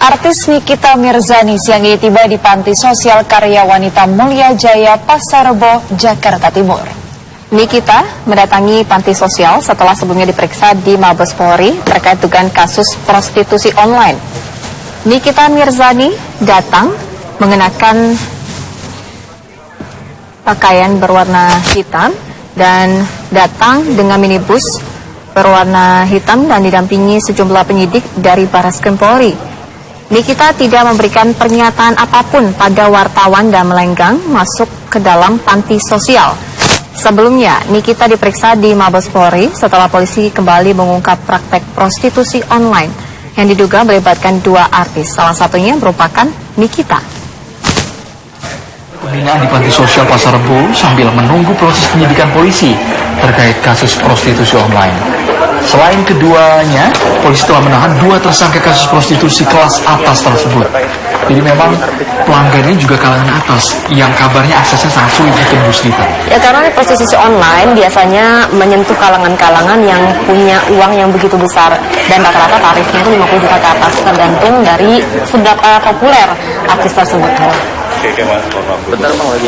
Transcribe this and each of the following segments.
Artis Nikita Mirzani siang ini tiba di Panti Sosial Karya Wanita Mulia Jaya, Pasar Rebo, Jakarta Timur. Nikita mendatangi panti sosial setelah sebelumnya diperiksa di Mabes Polri terkait dugaan kasus prostitusi online. Nikita Mirzani datang mengenakan pakaian berwarna hitam dan datang dengan minibus berwarna hitam dan didampingi sejumlah penyidik dari Barreskrim Polri. Nikita tidak memberikan pernyataan apapun pada wartawan dan melenggang masuk ke dalam panti sosial. Sebelumnya, Nikita diperiksa di Mabes Polri setelah polisi kembali mengungkap praktek prostitusi online yang diduga melibatkan dua artis, salah satunya merupakan Nikita. Pembinaan di Panti Sosial Pasar Rebo sambil menunggu proses penyidikan polisi terkait kasus prostitusi online. Selain keduanya, polisi telah menahan dua tersangka kasus prostitusi kelas atas tersebut. Jadi memang pelanggan ini juga kalangan atas, yang kabarnya aksesnya sangat sulit ditembus kita. Ya, karena prostitusi online biasanya menyentuh kalangan-kalangan yang punya uang yang begitu besar. Dan rata-rata tarifnya itu 50 juta ke atas, tergantung dari seberapa populer artis tersebut. Bentar bang, lagi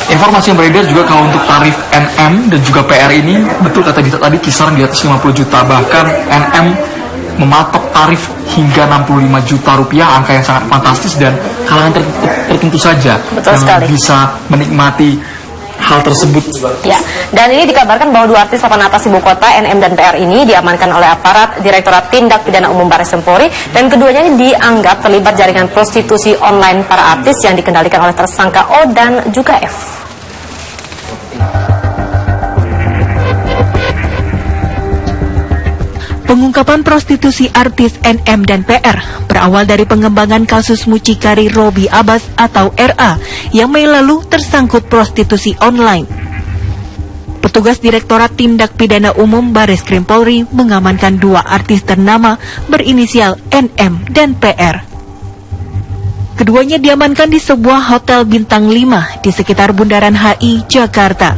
Informasi yang beredar juga kalau untuk tarif NM dan juga PR ini, betul kata Gita tadi, kisaran di atas 50 juta. Bahkan NM mematok tarif hingga 65 juta rupiah, angka yang sangat fantastis dan kalangan tertentu saja yang bisa menikmati hal tersebut. Ya, dan ini dikabarkan bahwa dua artis papan atas ibu kota, NM dan PR ini diamankan oleh aparat Direktorat Tindak Pidana Umum Barreskrim Polri, dan keduanya dianggap terlibat jaringan prostitusi online para artis yang dikendalikan oleh tersangka O dan juga F. Pengungkapan prostitusi artis NM dan PR berawal dari pengembangan kasus mucikari Robi Abbas atau RA yang Mei lalu tersangkut prostitusi online. Petugas Direktorat Tindak Pidana Umum Barreskrim Polri mengamankan dua artis ternama berinisial NM dan PR. Keduanya diamankan di sebuah hotel bintang 5 di sekitar Bundaran HI, Jakarta.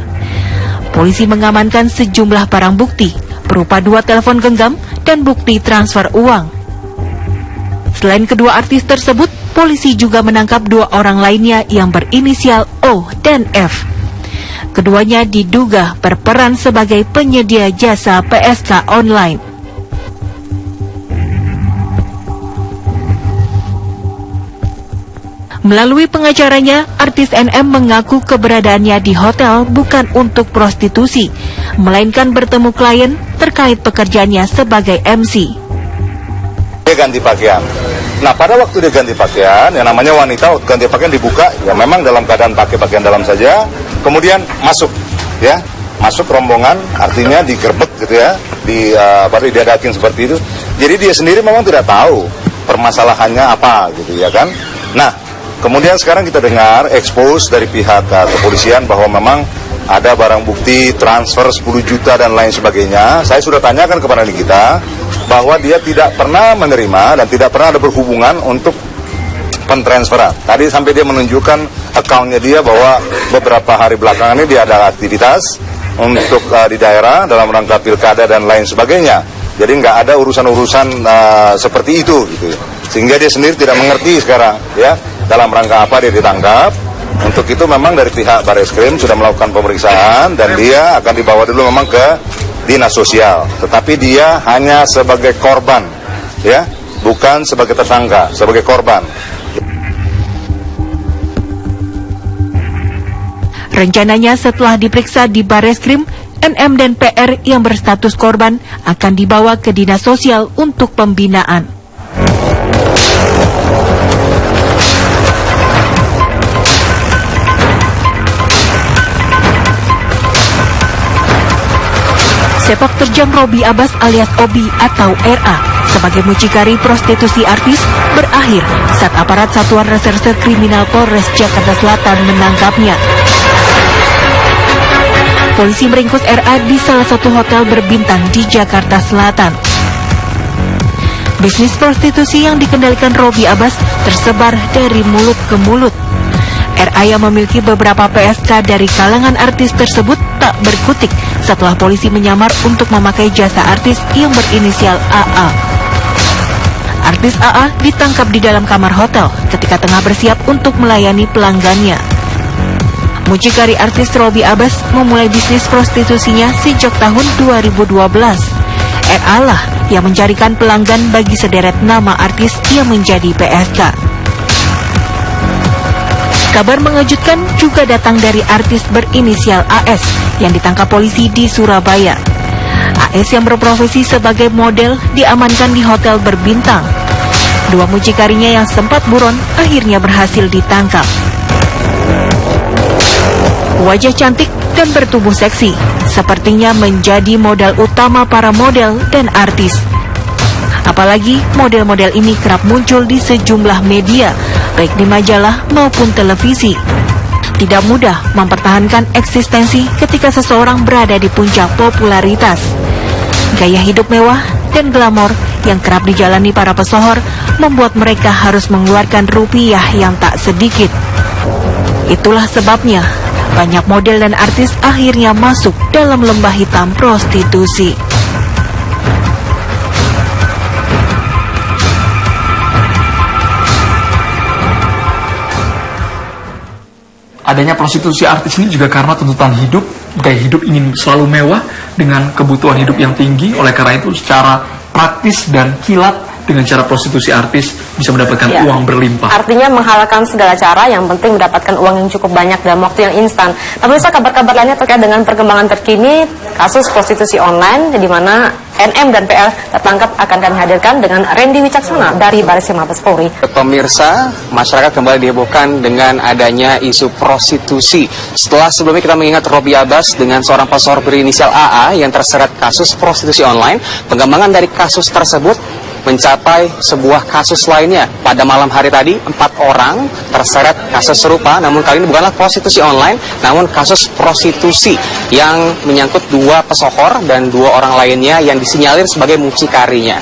Polisi mengamankan sejumlah barang bukti berupa dua telepon genggam dan bukti transfer uang. Selain kedua artis tersebut, polisi juga menangkap dua orang lainnya yang berinisial O dan F. Keduanya diduga berperan sebagai penyedia jasa PSK online. Melalui pengacaranya, artis NM mengaku keberadaannya di hotel bukan untuk prostitusi, melainkan bertemu klien terkait pekerjaannya sebagai MC. Dia ganti pakaian. Nah, pada waktu dia ganti pakaian, yang namanya wanita ganti pakaian dibuka, ya memang dalam keadaan pakai pakaian dalam saja, kemudian masuk, ya, masuk rombongan, artinya digerbek gitu ya, baru diadakin seperti itu. Jadi dia sendiri memang tidak tahu permasalahannya apa gitu ya kan. Nah, kemudian sekarang kita dengar expose dari pihak kepolisian bahwa memang ada barang bukti transfer 10 juta dan lain sebagainya. Saya sudah tanyakan kepada Nikita bahwa dia tidak pernah menerima dan tidak pernah ada berhubungan untuk pentransferan. Tadi sampai dia menunjukkan akunnya dia bahwa beberapa hari belakangan ini dia ada aktivitas untuk di daerah dalam rangka pilkada dan lain sebagainya. Jadi nggak ada urusan-urusan seperti itu gitu. Sehingga dia sendiri tidak mengerti sekarang ya dalam rangka apa dia ditangkap. Untuk itu memang dari pihak Barreskrim sudah melakukan pemeriksaan dan dia akan dibawa dulu memang ke dinas sosial. Tetapi dia hanya sebagai korban, ya, bukan sebagai tersangka, sebagai korban. Rencananya setelah diperiksa di Barreskrim, NM dan PR yang berstatus korban akan dibawa ke dinas sosial untuk pembinaan. Sepak terjang Robi Abbas alias Obi atau RA sebagai mucikari prostitusi artis berakhir saat aparat Satuan Reserse Kriminal Polres Jakarta Selatan menangkapnya. Polisi meringkus RA di salah satu hotel berbintang di Jakarta Selatan. Bisnis prostitusi yang dikendalikan Robi Abbas tersebar dari mulut ke mulut. RA yang memiliki beberapa PSK dari kalangan artis tersebut tak berkutik setelah polisi menyamar untuk memakai jasa artis yang berinisial AA. Artis AA ditangkap di dalam kamar hotel ketika tengah bersiap untuk melayani pelanggannya. Mucikari artis Robby Abbas memulai bisnis prostitusinya sejak tahun 2012. RA lah yang mencarikan pelanggan bagi sederet nama artis yang menjadi PSK. Kabar mengejutkan juga datang dari artis berinisial AS yang ditangkap polisi di Surabaya. AS yang berprofesi sebagai model diamankan di hotel berbintang. Dua mucikarinya yang sempat buron akhirnya berhasil ditangkap. Wajah cantik dan bertubuh seksi sepertinya menjadi modal utama para model dan artis. Apalagi model-model ini kerap muncul di sejumlah media, baik di majalah maupun televisi. Tidak mudah mempertahankan eksistensi ketika seseorang berada di puncak popularitas. Gaya hidup mewah dan glamor yang kerap dijalani para pesohor membuat mereka harus mengeluarkan rupiah yang tak sedikit. Itulah sebabnya banyak model dan artis akhirnya masuk dalam lembah hitam prostitusi. Adanya prostitusi artis ini juga karena tuntutan hidup, gaya hidup ingin selalu mewah dengan kebutuhan hidup yang tinggi. Oleh karena itu secara praktis dan kilat dengan cara prostitusi artis bisa mendapatkan uang berlimpah. Artinya menghalalkan segala cara, yang penting mendapatkan uang yang cukup banyak dalam waktu yang instan. Tapi bisa kabar-kabar lainnya terkait dengan perkembangan terkini kasus prostitusi online di mana NM dan PR tertangkap akan kami hadirkan dengan Randy Wicaksana dari Bareskrim Mabes Polri. Pemirsa, masyarakat kembali dihebohkan dengan adanya isu prostitusi. Setelah sebelumnya kita mengingat Robby Abbas dengan seorang pesohor berinisial AA yang terseret kasus prostitusi online, pengembangan dari kasus tersebut mencapai sebuah kasus lainnya. Pada malam hari tadi, 4 orang terseret kasus serupa, namun kali ini bukanlah prostitusi online, namun kasus prostitusi yang menyangkut 2 pesohor dan 2 orang lainnya yang disinyalir sebagai mucikarinya.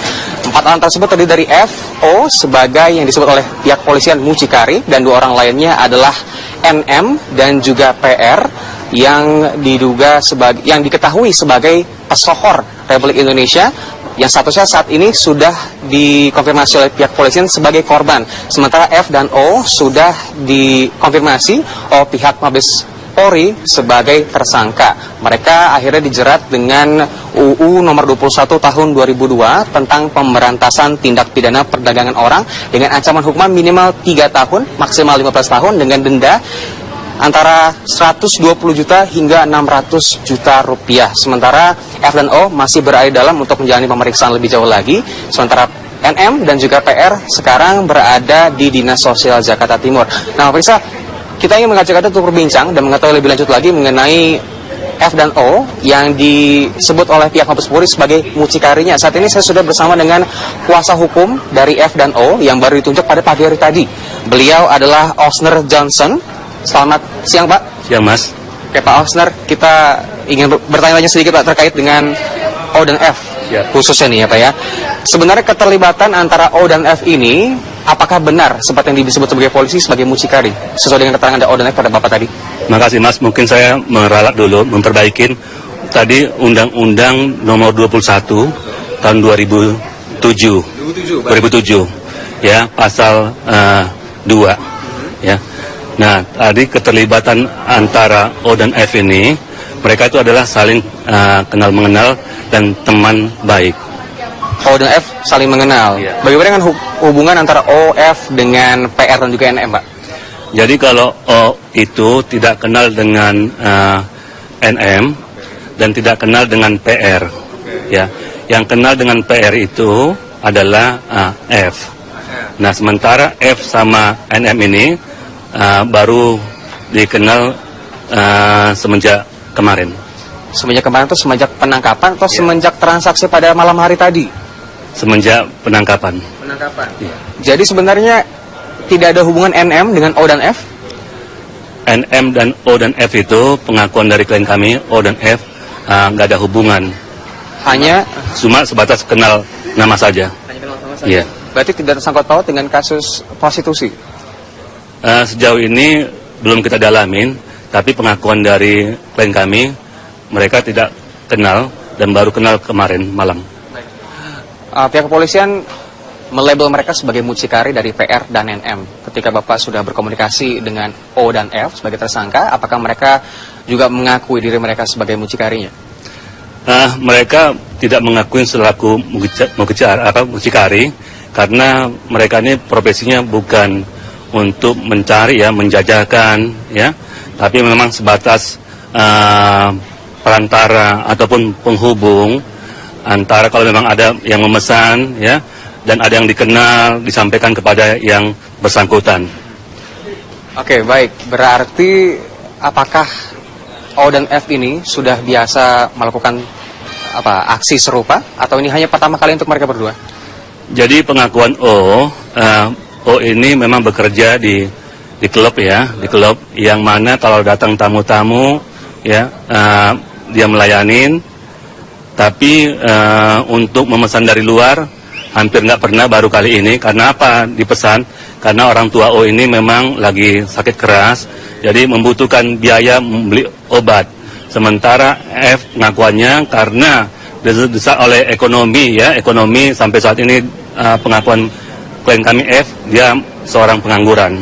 4 orang tersebut terdiri dari FO sebagai yang disebut oleh pihak polisian mucikari, dan 2 orang lainnya adalah NM dan juga PR yang diduga sebagai, yang diketahui sebagai pesohor Republik Indonesia, yang statusnya saat ini sudah dikonfirmasi oleh pihak polisian sebagai korban. Sementara F dan O sudah dikonfirmasi oleh pihak Mabes Polri sebagai tersangka. Mereka akhirnya dijerat dengan UU nomor 21 tahun 2002 tentang pemberantasan tindak pidana perdagangan orang dengan ancaman hukuman minimal 3 tahun, maksimal 15 tahun dengan denda antara 120 juta hingga 600 juta rupiah. Sementara F dan O masih berada dalam untuk menjalani pemeriksaan lebih jauh lagi. Sementara NM dan juga PR sekarang berada di Dinas Sosial Jakarta Timur. Nah, pemirsa, kita ingin mengajak Anda untuk berbincang dan mengetahui lebih lanjut lagi mengenai F dan O yang disebut oleh pihak Mabes Polri sebagai mucikarinya. Saat ini saya sudah bersama dengan kuasa hukum dari F dan O yang baru ditunjuk pada pagi hari tadi. Beliau adalah Osner Johnson. Selamat siang, Pak. Siang, Mas. Oke, Pak Osner, kita ingin bertanya sedikit, Pak, terkait dengan O dan F, khususnya nih ya, Pak ya. Sebenarnya keterlibatan antara O dan F ini, apakah benar seperti yang disebut sebagai polisi sebagai mucikari, sesuai dengan keterangan O dan F pada Bapak tadi? Makasih, Mas. Mungkin saya meralat dulu, memperbaikin tadi Undang-Undang nomor 21 tahun 2007. Ya, pasal 2. Ya. Nah, tadi keterlibatan antara O dan F ini, mereka itu adalah saling kenal mengenal dan teman baik. O dan F saling mengenal. Iya. Bagaimana dengan hubungan antara O, F dengan PR dan juga NM, Pak? Jadi kalau O itu tidak kenal dengan NM dan tidak kenal dengan PR, ya. Yang kenal dengan PR itu adalah F. Nah, sementara F sama NM ini baru dikenal semenjak kemarin. Semenjak kemarin itu semenjak penangkapan atau semenjak transaksi pada malam hari tadi? Semenjak penangkapan. Ya. Jadi sebenarnya tidak ada hubungan NM dengan O dan F? NM dan O dan F itu pengakuan dari klien kami, O dan F nggak ada hubungan. Hanya Cuma sebatas kenal nama saja. hanya kenal sama saja. Iya. Berarti tidak tersangkut paut dengan kasus prostitusi? Sejauh ini belum kita dalamin, tapi pengakuan dari klien kami, mereka tidak kenal dan baru kenal kemarin malam. Pihak kepolisian melabel mereka sebagai mucikari dari PR dan NM. Ketika Bapak sudah berkomunikasi dengan O dan F sebagai tersangka, apakah mereka juga mengakui diri mereka sebagai mucikarinya? Mereka tidak mengakui selaku mucikari karena mereka ini profesinya bukan untuk mencari ya, menjajakan ya, tapi memang sebatas perantara ataupun penghubung antara kalau memang ada yang memesan ya, dan ada yang dikenal disampaikan kepada yang bersangkutan. Oke, baik. Berarti apakah O dan F ini sudah biasa melakukan aksi serupa atau ini hanya pertama kali untuk mereka berdua? Jadi pengakuan O ini memang bekerja di klub ya, di klub yang mana kalau datang tamu-tamu ya dia melayanin, tapi untuk memesan dari luar hampir nggak pernah, baru kali ini. Karena apa dipesan? Karena orang tua O ini memang lagi sakit keras, jadi membutuhkan biaya membeli obat. Sementara F pengakuannya karena didesak oleh ekonomi ya, ekonomi sampai saat ini pengakuan klien kami F, dia seorang pengangguran.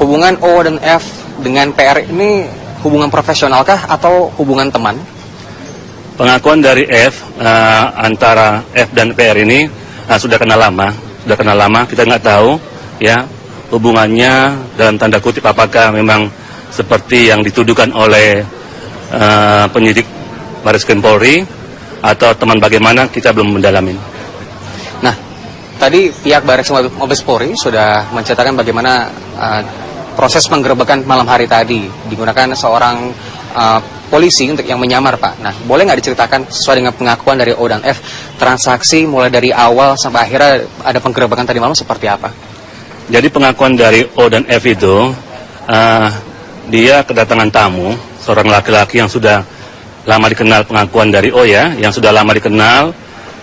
Hubungan O dan F dengan PR ini hubungan profesionalkah atau hubungan teman? Pengakuan dari F antara F dan PR ini sudah kenal lama, kita nggak tahu ya hubungannya dalam tanda kutip apakah memang seperti yang dituduhkan oleh penyidik Baris Krim Polri atau teman bagaimana, kita belum mendalamin. Nah, tadi pihak Baris Mabes Polri sudah menceritakan bagaimana proses penggerebekan malam hari tadi digunakan seorang polisi untuk yang menyamar, Pak. Nah, boleh nggak diceritakan sesuai dengan pengakuan dari O dan F, transaksi mulai dari awal sampai akhirnya ada penggerebekan tadi malam seperti apa? Jadi pengakuan dari O dan F itu, dia kedatangan tamu, seorang laki-laki yang sudah lama dikenal, pengakuan dari O ya, yang sudah lama dikenal,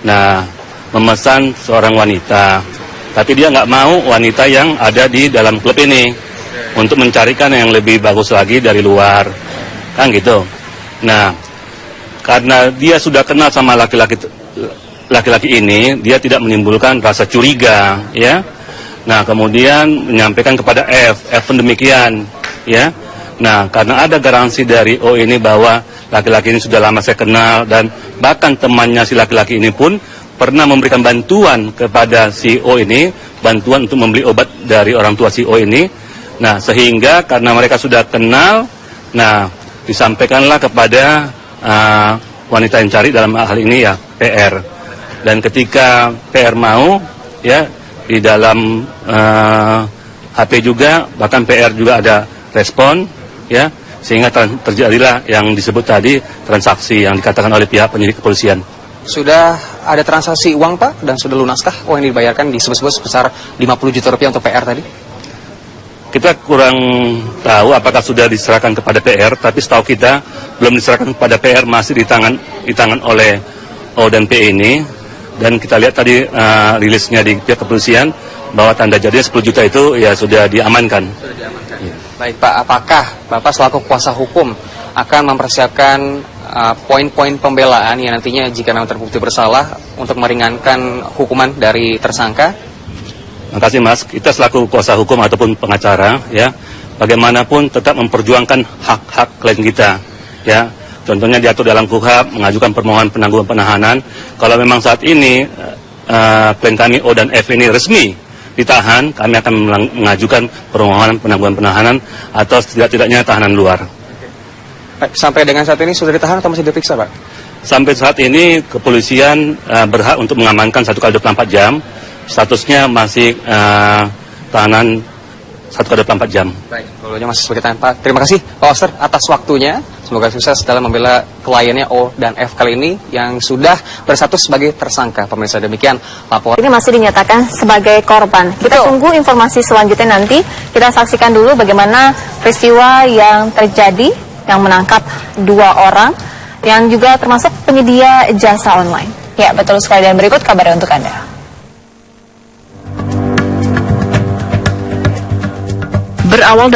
nah memesan seorang wanita. Tapi dia nggak mau wanita yang ada di dalam klub ini, untuk mencarikan yang lebih bagus lagi dari luar, kan gitu. Nah, karena dia sudah kenal sama laki-laki ini, dia tidak menimbulkan rasa curiga, ya. Nah, kemudian menyampaikan kepada F pun demikian, ya. Nah, karena ada garansi dari O ini bahwa laki-laki ini sudah lama saya kenal, dan bahkan temannya si laki-laki ini pun pernah memberikan bantuan kepada si O ini, bantuan untuk membeli obat dari orang tua si O ini. Nah, sehingga karena mereka sudah kenal, nah disampaikanlah kepada wanita yang cari, dalam hal ini ya PR. Dan ketika PR mau, ya di dalam HP juga, bahkan PR juga ada respon, ya sehingga terjadilah yang disebut tadi transaksi yang dikatakan oleh pihak penyidik kepolisian. Sudah ada transaksi uang, Pak, dan sudah lunaskah uang yang dibayarkan disebut-sebut sebesar 50 juta rupiah untuk PR tadi? Kita kurang tahu apakah sudah diserahkan kepada PR, tapi setahu kita belum diserahkan kepada PR, masih di tangan oleh O dan P ini. Dan kita lihat tadi rilisnya di pihak kepolisian bahwa tanda jadinya 10 juta itu ya sudah diamankan. Ya. Baik, Pak, apakah Bapak selaku kuasa hukum akan mempersiapkan poin-poin pembelaan yang nantinya jika memang terbukti bersalah untuk meringankan hukuman dari tersangka? Terima kasih, Mas. Kita selaku kuasa hukum ataupun pengacara, ya, bagaimanapun tetap memperjuangkan hak-hak klien kita, ya. Contohnya diatur dalam KUHP, mengajukan permohonan penangguhan penahanan. Kalau memang saat ini klien kami O dan F ini resmi ditahan, kami akan mengajukan permohonan penangguhan penahanan atau setidak-tidaknya tahanan luar. Sampai dengan saat ini sudah ditahan atau masih diperiksa, Pak? Sampai saat ini kepolisian berhak untuk mengamankan 1x24 jam. Statusnya masih tahanan 1x24 jam. Baik, kalau masih sebagai tahanan, Pak. Terima kasih, Pak Oster, atas waktunya. Semoga sukses dalam membela kliennya O dan F kali ini yang sudah berstatus sebagai tersangka. Pemirsa, demikian laporan. Ini masih dinyatakan sebagai korban. Kita tunggu informasi selanjutnya nanti. Kita saksikan dulu bagaimana peristiwa yang terjadi yang menangkap 2 orang yang juga termasuk penyedia jasa online. Ya, betul sekali. Dan berikut kabarnya untuk Anda. Berawal dari